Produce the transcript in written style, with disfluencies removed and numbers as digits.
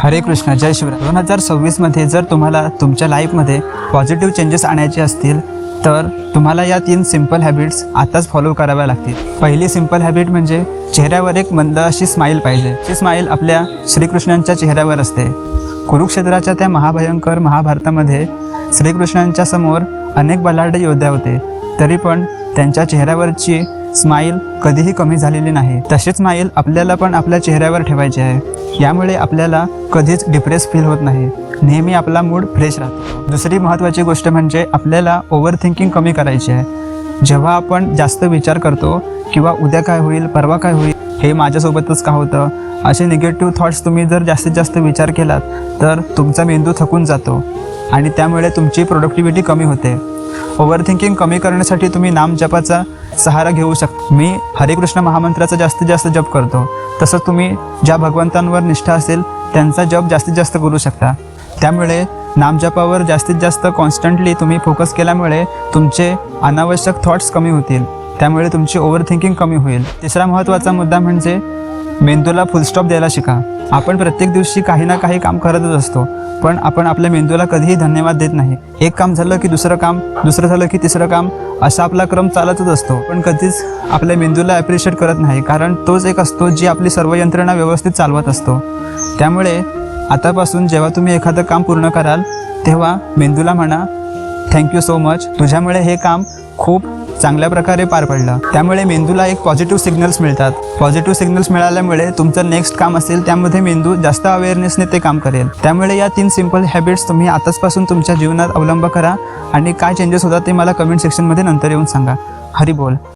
हरे कृष्ण, जय शिवराय. 2026मध्ये जर तुम्हाला तुमच्या लाईफमध्ये पॉझिटिव्ह चेंजेस आणायचे असतील तर तुम्हाला या 3 सिंपल हॅबिट्स आताच फॉलो कराव्या लागतील. पहिली सिंपल हॅबिट म्हणजे चेहऱ्यावर एक मंद अशी स्माईल पाहिजे. ती स्माईल आपल्या श्रीकृष्णांच्या चेहऱ्यावर असते. कुरुक्षेत्राच्या त्या महाभयंकर महाभारतामध्ये श्रीकृष्णांच्या समोर अनेक बलाढ्य योद्धे होते, तरी पण त्यांच्या चेहऱ्यावरची स्माईल कधीही कमी झालेली नाही. तशीच स्माईल आपल्याला पण आपल्या चेहऱ्यावर ठेवायची आहे. यामुळे आपल्याला कधीच डिप्रेस फील होत नाही. नेहमी आपला मूड फ्रेश राहतो. दुसरी महत्त्वाची गोष्ट म्हणजे आपल्याला ओव्हर थिंकिंग कमी करायची आहे. जेव्हा आपण जास्त विचार करतो किंवा उद्या काय होईल, परवा काय होईल, हे माझ्यासोबतच का होतं, असे निगेटिव्ह थॉट्स तुम्ही जर जास्तीत जास्त विचार केलात तर तुमचा मेंदू थकून जातो आणि त्यामुळे तुमची प्रोडक्टिव्हिटी कमी होते. ओव्हर थिंकिंग कमी करण्यासाठी तुम्ही नामजपाचा सहारा घेऊ शकता. मी हरे कृष्ण महामंत्राचा जास्तीत जास्त जप करतो. तसंच तुम्ही ज्या भगवंतांवर निष्ठा असेल त्यांचा जप जास्तीत जास्त करू शकता. त्यामुळे नामजपावर जास्तीत जास्त कॉन्स्टंटली तुम्ही फोकस केल्यामुळे तुमचे अनावश्यक थॉट्स कमी होतील. त्यामुळे तुमची ओव्हर थिंकिंग कमी होईल. तिसरा महत्त्वाचा मुद्दा म्हणजे मेंदूला फुलस्टॉप द्यायला शिका. आपण प्रत्येक दिवशी काही ना काही काम करतच असतो, पण आपण आपल्या मेंदूला कधीही धन्यवाद देत नाही. एक काम झालं की दुसरं काम, दुसरं झालं की तिसरं काम, असा आपला क्रम चालतच असतो. पण कधीच आपल्या मेंदूला ॲप्रिशिएट करत नाही, कारण तोच एक असतो जी आपली सर्व यंत्रणा व्यवस्थित चालवत असतो. त्यामुळे आतापासून जेव्हा तुम्ही एखादं काम पूर्ण कराल तेव्हा मेंदूला म्हणा, थँक्यू सो मच, तुझ्यामुळे हे काम खूप चांगल्या प्रकारे पार पडलं. त्यामुळे मेंदूला एक पॉझिटिव्ह सिग्नल्स मिळतात. पॉझिटिव्ह सिग्नल्स मिळाल्यामुळे तुमचं नेक्स्ट काम असेल त्यामध्ये मेंदू जास्त अवेअरनेसने ते काम करेल. त्यामुळे या 3 सिंपल हॅबिट्स तुम्ही आताचपासून तुमच्या जीवनात अवलंब करा आणि काय चेंजेस होतात ते मला कमेंट सेक्शनमध्ये नंतर येऊन सांगा. हरी बोल.